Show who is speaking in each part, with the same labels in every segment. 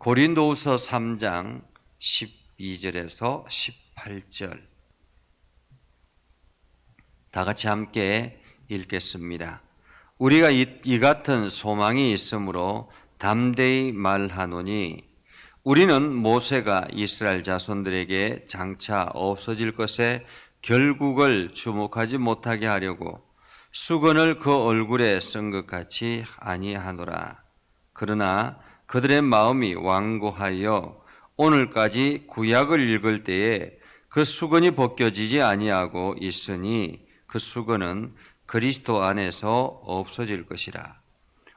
Speaker 1: 고린도후서 3장 12절에서 18절 다 같이 함께 읽겠습니다. 우리가 이 같은 소망이 있으므로 담대히 말하노니 우리는 모세가 이스라엘 자손들에게 장차 없어질 것에 결국을 주목하지 못하게 하려고 수건을 그 얼굴에 쓴 것 같이 아니하노라. 그러나 그들의 마음이 완고하여 오늘까지 구약을 읽을 때에 그 수건이 벗겨지지 아니하고 있으니 그 수건은 그리스도 안에서 없어질 것이라.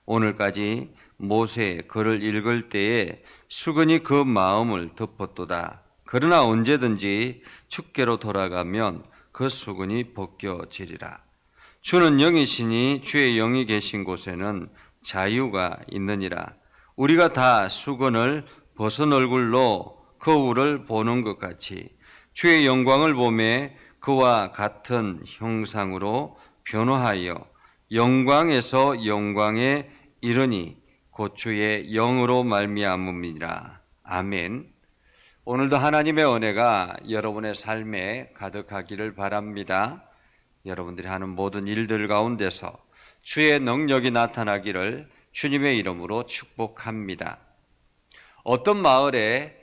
Speaker 1: 오늘까지 모세의 글을 읽을 때에 수건이 그 마음을 덮었도다. 그러나 언제든지 주께로 돌아가면 그 수건이 벗겨지리라. 주는 영이시니 주의 영이 계신 곳에는 자유가 있느니라. 우리가 다 수건을 벗은 얼굴로 거울을 보는 것 같이 주의 영광을 보며 그와 같은 형상으로 변화하여 영광에서 영광에 이르니 곧 주의 영으로 말미암음이니라. 아멘. 오늘도 하나님의 은혜가 여러분의 삶에 가득하기를 바랍니다. 여러분들이 하는 모든 일들 가운데서 주의 능력이 나타나기를 주님의 이름으로 축복합니다. 어떤 마을에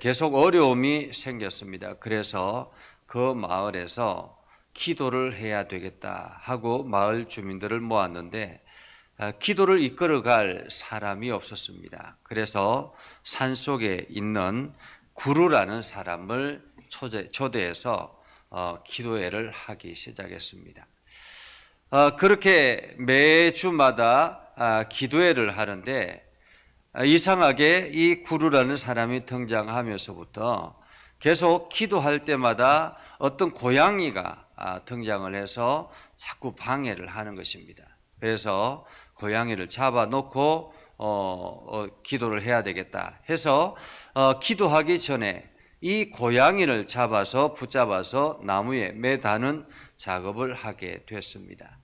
Speaker 1: 계속 어려움이 생겼습니다. 그래서 그 마을에서 기도를 해야 되겠다 하고 마을 주민들을 모았는데 기도를 이끌어갈 사람이 없었습니다. 그래서 산속에 있는 구루라는 사람을 초대해서 기도회를 하기 시작했습니다. 그렇게 매주마다 기도회를 하는데 이상하게 이 구루라는 사람이 등장하면서부터 계속 기도할 때마다 어떤 고양이가 등장을 해서 자꾸 방해를 하는 것입니다. 그래서 고양이를 잡아놓고 기도를 해야 되겠다 해서 기도하기 전에 이 고양이를 붙잡아서 나무에 매다는 작업을 하게 됐습니다.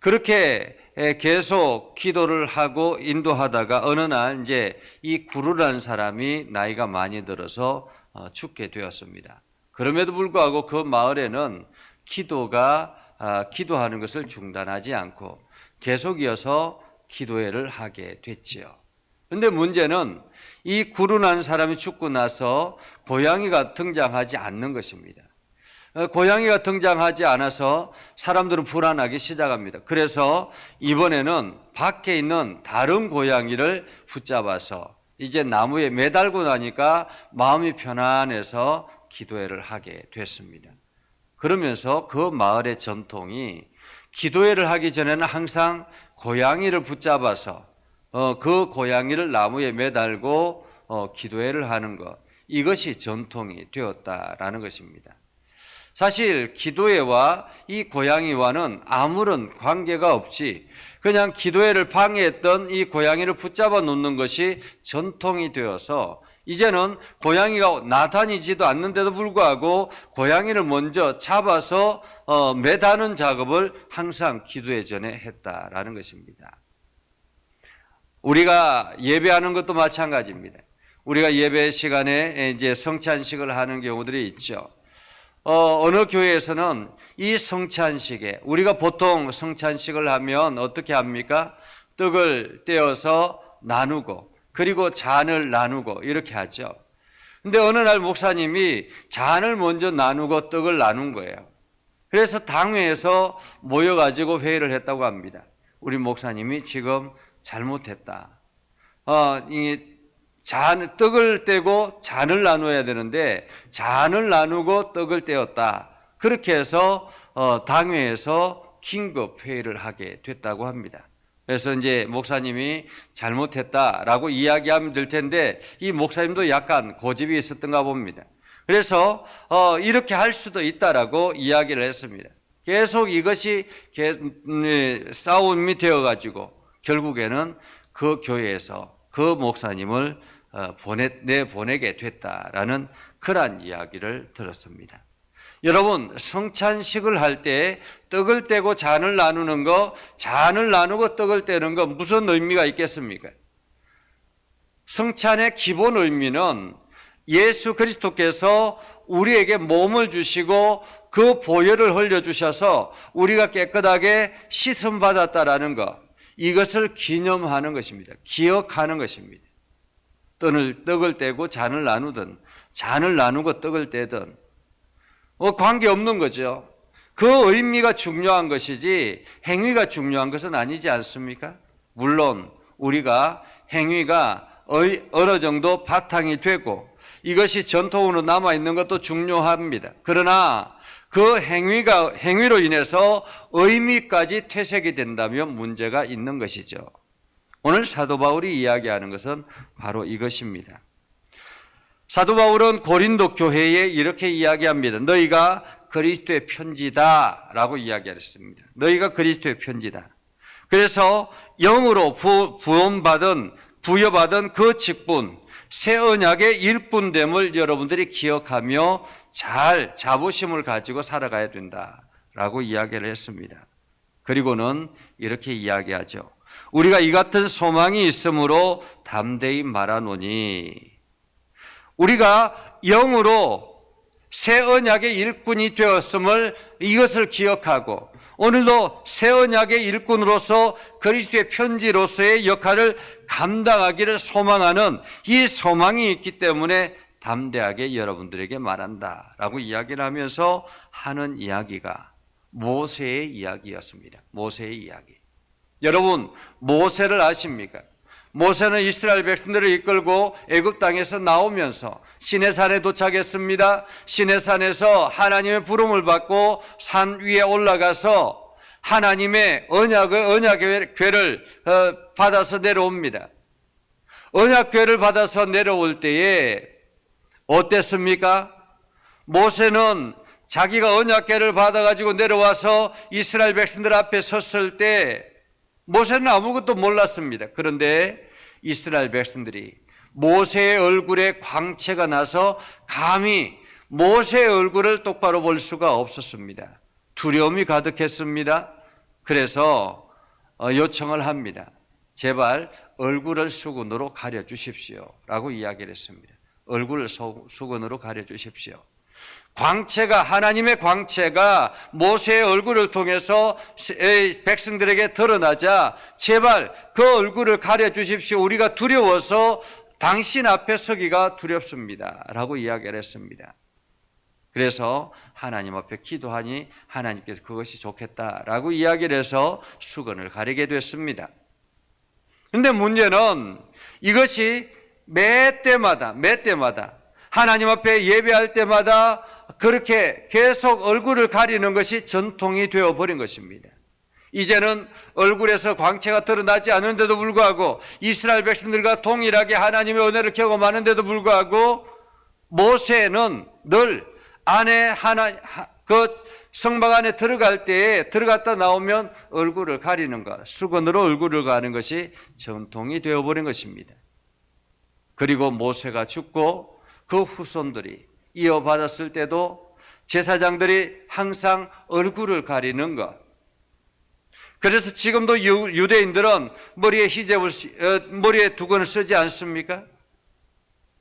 Speaker 1: 그렇게 계속 기도를 하고 인도하다가 어느 날 이제 이 구루라는 사람이 나이가 많이 들어서 죽게 되었습니다. 그럼에도 불구하고 그 마을에는 기도하는 것을 중단하지 않고 계속 이어서 기도회를 하게 됐지요. 그런데 문제는 이 구루라는 사람이 죽고 나서 고양이가 등장하지 않는 것입니다. 고양이가 등장하지 않아서 사람들은 불안하기 시작합니다. 그래서 이번에는 밖에 있는 다른 고양이를 붙잡아서 이제 나무에 매달고 나니까 마음이 편안해서 기도회를 하게 됐습니다. 그러면서 그 마을의 전통이 기도회를 하기 전에는 항상 고양이를 붙잡아서 그 고양이를 나무에 매달고 기도회를 하는 것, 이것이 전통이 되었다라는 것입니다. 사실 기도회와 이 고양이와는 아무런 관계가 없이 그냥 기도회를 방해했던 이 고양이를 붙잡아 놓는 것이 전통이 되어서 이제는 고양이가 나다니지도 않는데도 불구하고 고양이를 먼저 잡아서 매다는 작업을 항상 기도회 전에 했다라는 것입니다. 우리가 예배하는 것도 마찬가지입니다. 우리가 예배 시간에 이제 성찬식을 하는 경우들이 있죠. 어느 교회에서는 이 성찬식에 우리가 보통 성찬식을 하면 어떻게 합니까? 떡을 떼어서 나누고 그리고 잔을 나누고 이렇게 하죠. 근데 어느 날 목사님이 잔을 먼저 나누고 떡을 나눈 거예요. 그래서 당회에서 모여가지고 회의를 했다고 합니다. 우리 목사님이 지금 잘못했다. 떡을 떼고 잔을 나눠야 되는데 잔을 나누고 떡을 떼었다. 그렇게 해서 당회에서 긴급 회의를 하게 됐다고 합니다. 그래서 이제 목사님이 잘못했다라고 이야기하면 될 텐데 이 목사님도 약간 고집이 있었던가 봅니다. 그래서 이렇게 할 수도 있다라고 이야기를 했습니다. 계속 이것이 싸움이 되어가지고 결국에는 그 교회에서 그 목사님을 내보내게 됐다라는 그러한 이야기를 들었습니다. 여러분, 성찬식을 할 때 떡을 떼고 잔을 나누는 거, 잔을 나누고 떡을 떼는 거 무슨 의미가 있겠습니까? 성찬의 기본 의미는 예수 그리스도께서 우리에게 몸을 주시고 그 보혈을 흘려주셔서 우리가 깨끗하게 씻음 받았다라는 것, 이것을 기념하는 것입니다. 기억하는 것입니다. 떡을 떼고 잔을 나누든 잔을 나누고 떡을 떼든 관계없는 거죠. 그 의미가 중요한 것이지 행위가 중요한 것은 아니지 않습니까? 물론 우리가 행위가 어느 정도 바탕이 되고 이것이 전통으로 남아있는 것도 중요합니다. 그러나 그 행위로 인해서 의미까지 퇴색이 된다면 문제가 있는 것이죠. 오늘 사도 바울이 이야기하는 것은 바로 이것입니다. 사도 바울은 고린도 교회에 이렇게 이야기합니다. 너희가 그리스도의 편지다 라고 이야기했습니다. 너희가 그리스도의 편지다. 그래서 영으로 부여받은 그 직분, 새 언약의 일꾼됨을 여러분들이 기억하며 잘 자부심을 가지고 살아가야 된다라고 이야기를 했습니다. 그리고는 이렇게 이야기하죠. 우리가 이 같은 소망이 있으므로 담대히 말하노니, 우리가 영으로 새 언약의 일꾼이 되었음을 이것을 기억하고 오늘도 새 언약의 일꾼으로서 그리스도의 편지로서의 역할을 감당하기를 소망하는 이 소망이 있기 때문에 담대하게 여러분들에게 말한다라고 이야기를 하면서 하는 이야기가 모세의 이야기였습니다. 모세의 이야기. 여러분, 모세를 아십니까? 모세는 이스라엘 백성들을 이끌고 애굽 땅에서 나오면서 시내산에 도착했습니다. 시내산에서 하나님의 부름을 받고 산 위에 올라가서 하나님의 언약의 궤를 받아서 내려옵니다. 언약궤를 받아서 내려올 때에 어땠습니까? 모세는 자기가 언약궤를 받아가지고 내려와서 이스라엘 백성들 앞에 섰을 때 모세는 아무것도 몰랐습니다. 그런데 이스라엘 백성들이 모세의 얼굴에 광채가 나서 감히 모세의 얼굴을 똑바로 볼 수가 없었습니다. 두려움이 가득했습니다. 그래서 요청을 합니다. 제발 얼굴을 수건으로 가려주십시오 라고 이야기를 했습니다. 얼굴을 수건으로 가려주십시오. 하나님의 광채가 모세의 얼굴을 통해서 백성들에게 드러나자 제발 그 얼굴을 가려주십시오. 우리가 두려워서 당신 앞에 서기가 두렵습니다 라고 이야기를 했습니다. 그래서 하나님 앞에 기도하니 하나님께서 그것이 좋겠다라고 이야기를 해서 수건을 가리게 됐습니다. 그런데 문제는 이것이 매 때마다 하나님 앞에 예배할 때마다 그렇게 계속 얼굴을 가리는 것이 전통이 되어버린 것입니다. 이제는 얼굴에서 광채가 드러나지 않은데도 불구하고 이스라엘 백성들과 동일하게 하나님의 은혜를 경험하는데도 불구하고 모세는 늘 성막 안에 들어갈 때에 들어갔다 나오면 얼굴을 가리는 것, 수건으로 얼굴을 가리는 것이 전통이 되어버린 것입니다. 그리고 모세가 죽고 그 후손들이 이어받았을 때도 제사장들이 항상 얼굴을 가리는 것. 그래서 지금도 유대인들은 머리에 두건을 쓰지 않습니까?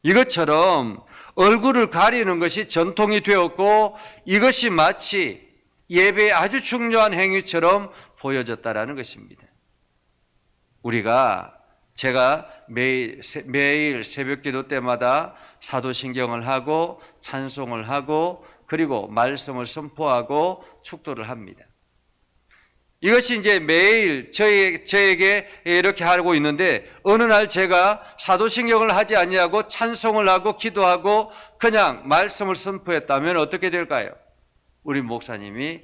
Speaker 1: 이것처럼 얼굴을 가리는 것이 전통이 되었고 이것이 마치 예배의 아주 중요한 행위처럼 보여졌다라는 것입니다. 제가 매일 새벽 기도 때마다 사도신경을 하고 찬송을 하고 그리고 말씀을 선포하고 축도를 합니다. 이것이 이제 매일 저에게 이렇게 하고 있는데 어느 날 제가 사도신경을 하지 아니하고 찬송을 하고 기도하고 그냥 말씀을 선포했다면 어떻게 될까요? 우리 목사님이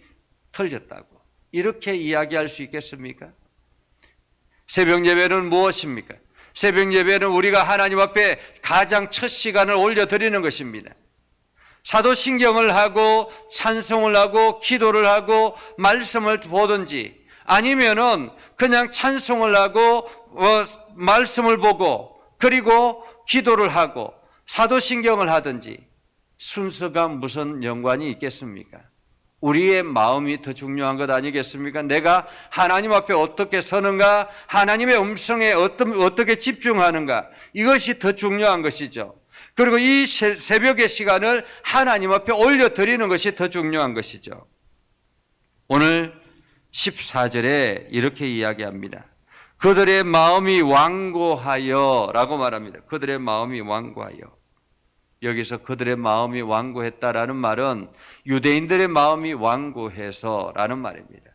Speaker 1: 틀렸다고 이렇게 이야기할 수 있겠습니까? 새벽 예배는 무엇입니까? 새벽 예배는 우리가 하나님 앞에 가장 첫 시간을 올려드리는 것입니다. 사도신경을 하고 찬송을 하고 기도를 하고 말씀을 보든지 아니면은 그냥 찬송을 하고 말씀을 보고 그리고 기도를 하고 사도신경을 하든지 순서가 무슨 연관이 있겠습니까? 우리의 마음이 더 중요한 것 아니겠습니까? 내가 하나님 앞에 어떻게 서는가, 하나님의 음성에 어떻게 집중하는가, 이것이 더 중요한 것이죠. 그리고 이 새벽의 시간을 하나님 앞에 올려드리는 것이 더 중요한 것이죠. 오늘 14절에 이렇게 이야기합니다. 그들의 마음이 완고하여 라고 말합니다. 그들의 마음이 완고하여. 여기서 그들의 마음이 완고했다라는 말은 유대인들의 마음이 완고해서 라는 말입니다.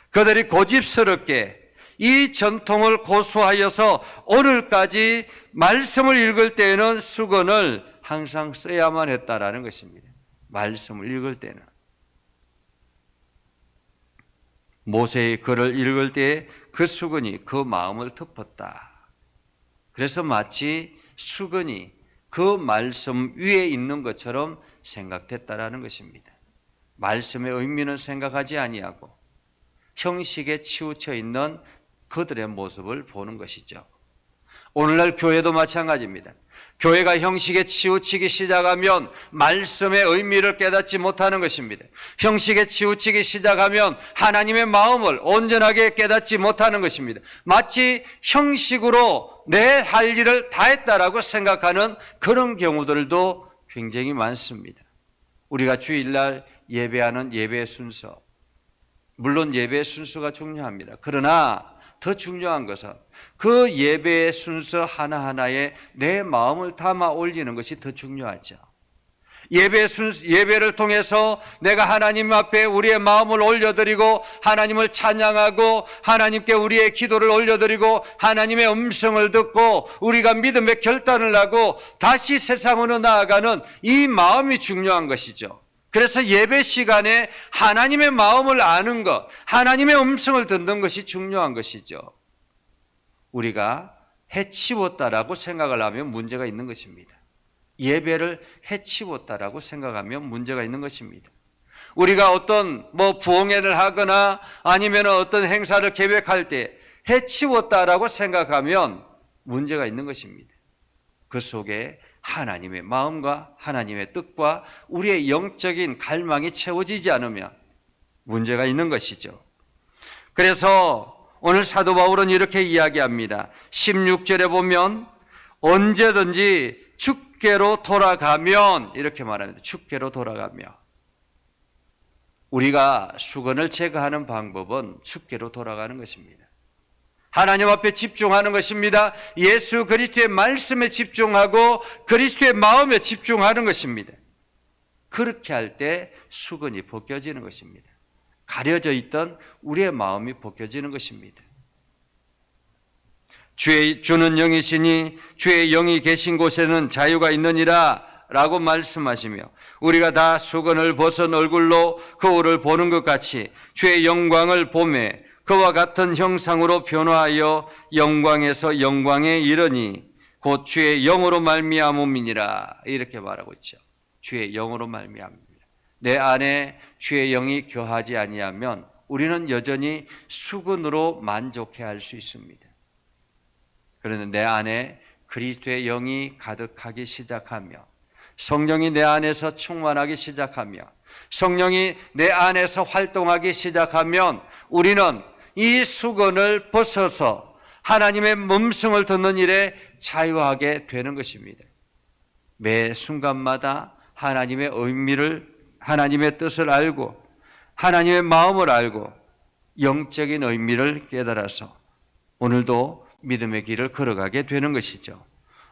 Speaker 1: 그들이 고집스럽게 이 전통을 고수하여서 오늘까지 말씀을 읽을 때에는 수건을 항상 써야만 했다라는 것입니다. 말씀을 읽을 때는. 모세의 글을 읽을 때에 그 수건이 그 마음을 덮었다. 그래서 마치 수건이 그 말씀 위에 있는 것처럼 생각됐다라는 것입니다. 말씀의 의미는 생각하지 아니하고 형식에 치우쳐 있는 그들의 모습을 보는 것이죠. 오늘날 교회도 마찬가지입니다. 교회가 형식에 치우치기 시작하면 말씀의 의미를 깨닫지 못하는 것입니다. 형식에 치우치기 시작하면 하나님의 마음을 온전하게 깨닫지 못하는 것입니다. 마치 형식으로 내 할 일을 다 했다라고 생각하는 그런 경우들도 굉장히 많습니다. 우리가 주일날 예배하는 예배 순서, 물론 예배 순서가 중요합니다. 그러나 더 중요한 것은 그 예배의 순서 하나하나에 내 마음을 담아 올리는 것이 더 중요하죠. 예배를 통해서 내가 하나님 앞에 우리의 마음을 올려드리고 하나님을 찬양하고 하나님께 우리의 기도를 올려드리고 하나님의 음성을 듣고 우리가 믿음의 결단을 하고 다시 세상으로 나아가는 이 마음이 중요한 것이죠. 그래서 예배 시간에 하나님의 마음을 아는 것, 하나님의 음성을 듣는 것이 중요한 것이죠. 우리가 해치웠다라고 생각을 하면 문제가 있는 것입니다. 예배를 해치웠다라고 생각하면 문제가 있는 것입니다. 우리가 어떤 부흥회를 하거나 아니면 어떤 행사를 계획할 때 해치웠다라고 생각하면 문제가 있는 것입니다. 그 속에 하나님의 마음과 하나님의 뜻과 우리의 영적인 갈망이 채워지지 않으면 문제가 있는 것이죠. 그래서 오늘 사도 바울은 이렇게 이야기합니다. 16절에 보면 언제든지 주께로 돌아가면 이렇게 말합니다. 주께로 돌아가면. 우리가 수건을 제거하는 방법은 주께로 돌아가는 것입니다. 하나님 앞에 집중하는 것입니다. 예수 그리스도의 말씀에 집중하고 그리스도의 마음에 집중하는 것입니다. 그렇게 할 때 수건이 벗겨지는 것입니다. 가려져 있던 우리의 마음이 벗겨지는 것입니다. 주는 영이시니 주의 영이 계신 곳에는 자유가 있느니라 라고 말씀하시며 우리가 다 수건을 벗은 얼굴로 거울을 보는 것 같이 주의 영광을 보매 그와 같은 형상으로 변화하여 영광에서 영광에 이르니 곧 주의 영으로 말미암음이니라 이렇게 말하고 있죠. 주의 영으로 말미암음이라. 내 안에 주의 영이 거하지 아니하면 우리는 여전히 수건으로 만족해야 할 수 있습니다. 그런데 내 안에 그리스도의 영이 가득하기 시작하며 성령이 내 안에서 충만하기 시작하며 성령이 내 안에서 활동하기 시작하면 우리는 이 수건을 벗어서 하나님의 음성을 듣는 일에 자유하게 되는 것입니다. 매 순간마다 하나님의 의미를, 하나님의 뜻을 알고 하나님의 마음을 알고 영적인 의미를 깨달아서 오늘도 믿음의 길을 걸어가게 되는 것이죠.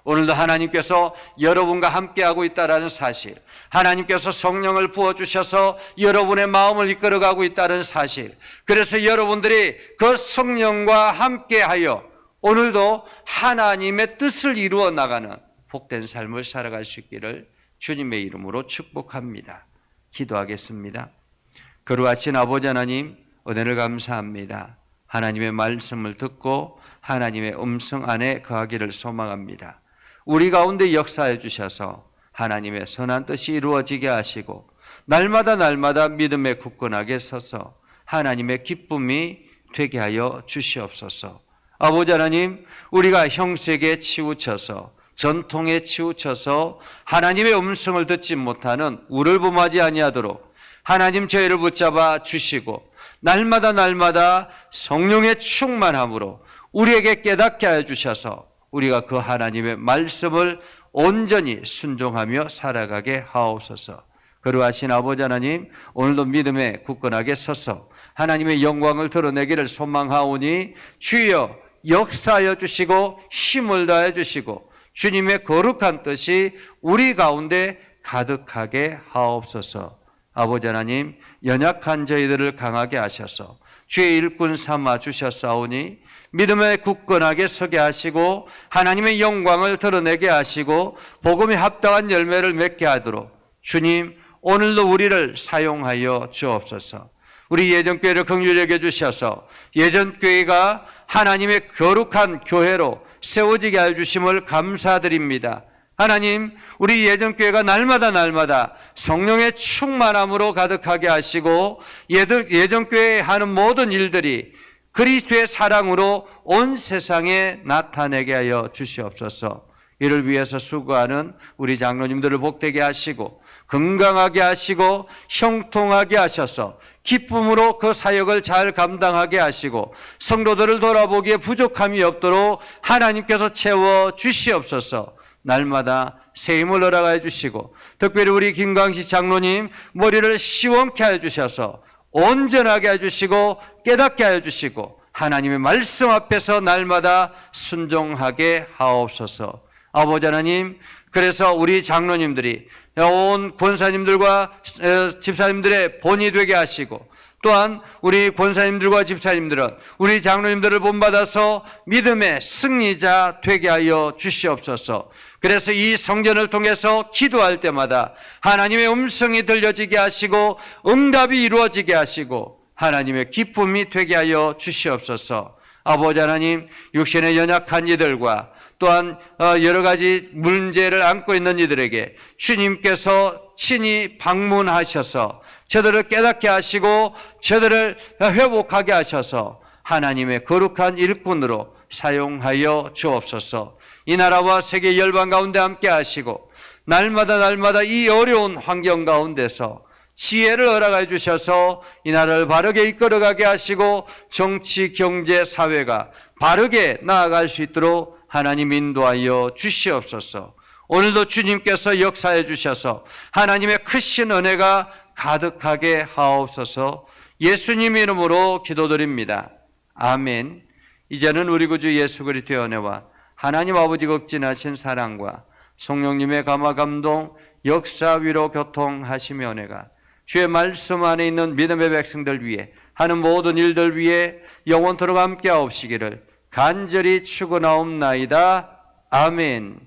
Speaker 1: 오늘도 하나님께서 여러분과 함께하고 있다는 사실, 하나님께서 성령을 부어주셔서 여러분의 마음을 이끌어가고 있다는 사실, 그래서 여러분들이 그 성령과 함께하여 오늘도 하나님의 뜻을 이루어 나가는 복된 삶을 살아갈 수 있기를 주님의 이름으로 축복합니다. 기도하겠습니다. 거룩하신 아버지 하나님, 은혜를 감사합니다. 하나님의 말씀을 듣고 하나님의 음성 안에 거하기를 소망합니다. 우리 가운데 역사해 주셔서 하나님의 선한 뜻이 이루어지게 하시고 날마다 믿음에 굳건하게 서서 하나님의 기쁨이 되게 하여 주시옵소서. 아버지 하나님, 우리가 형식에 치우쳐서 전통에 치우쳐서 하나님의 음성을 듣지 못하는 우를 범하지 아니하도록 하나님 저희를 붙잡아 주시고 날마다 성령의 충만함으로 우리에게 깨닫게 하여 주셔서 우리가 그 하나님의 말씀을 온전히 순종하며 살아가게 하옵소서. 거룩하신 아버지 하나님, 오늘도 믿음에 굳건하게 서서 하나님의 영광을 드러내기를 소망하오니 주여 역사하여 주시고 힘을 다해 주시고 주님의 거룩한 뜻이 우리 가운데 가득하게 하옵소서. 아버지 하나님, 연약한 저희들을 강하게 하셔서 주의 일꾼 삼아 주셨사오니 믿음에 굳건하게 서게 하시고 하나님의 영광을 드러내게 하시고 복음에 합당한 열매를 맺게 하도록 주님 오늘도 우리를 사용하여 주옵소서. 우리 예전교회를 긍휼히 여겨 주셔서 예전교회가 하나님의 거룩한 교회로 세워지게 하여 주심을 감사드립니다. 하나님, 우리 예전교회가 날마다 성령의 충만함으로 가득하게 하시고 예전교회에 하는 모든 일들이 그리스도의 사랑으로 온 세상에 나타내게 하여 주시옵소서. 이를 위해서 수고하는 우리 장로님들을 복되게 하시고 건강하게 하시고 형통하게 하셔서 기쁨으로 그 사역을 잘 감당하게 하시고 성도들을 돌아보기에 부족함이 없도록 하나님께서 채워 주시옵소서. 날마다 새 힘을 허락하여 주시고 특별히 우리 김광식 장로님 머리를 시원케 하여 주셔서 온전하게 해주시고 깨닫게 하여 주시고 하나님의 말씀 앞에서 날마다 순종하게 하옵소서. 아버지 하나님, 그래서 우리 장로님들이 온 권사님들과 집사님들의 본이 되게 하시고 또한 우리 권사님들과 집사님들은 우리 장로님들을 본받아서 믿음의 승리자 되게 하여 주시옵소서. 그래서 이 성전을 통해서 기도할 때마다 하나님의 음성이 들려지게 하시고 응답이 이루어지게 하시고 하나님의 기쁨이 되게 하여 주시옵소서. 아버지 하나님, 육신의 연약한 이들과 또한 여러 가지 문제를 안고 있는 이들에게 주님께서 친히 방문하셔서 저들을 깨닫게 하시고 저들을 회복하게 하셔서 하나님의 거룩한 일꾼으로 사용하여 주옵소서. 이 나라와 세계 열방 가운데 함께 하시고 날마다 이 어려운 환경 가운데서 지혜를 허락해 주셔서 이 나라를 바르게 이끌어가게 하시고 정치, 경제, 사회가 바르게 나아갈 수 있도록 하나님 인도하여 주시옵소서. 오늘도 주님께서 역사해 주셔서 하나님의 크신 은혜가 가득하게 하옵소서. 예수님 이름으로 기도드립니다. 아멘. 이제는 우리 구주 예수 그리스도의 은혜와 하나님 아버지 극진하신 사랑과 성령님의 감화 감동 역사 위로 교통하시며 은혜가 주의 말씀 안에 있는 믿음의 백성들 위해 하는 모든 일들 위해 영원토록 함께 하옵시기를 간절히 축원하옵나이다. 아멘.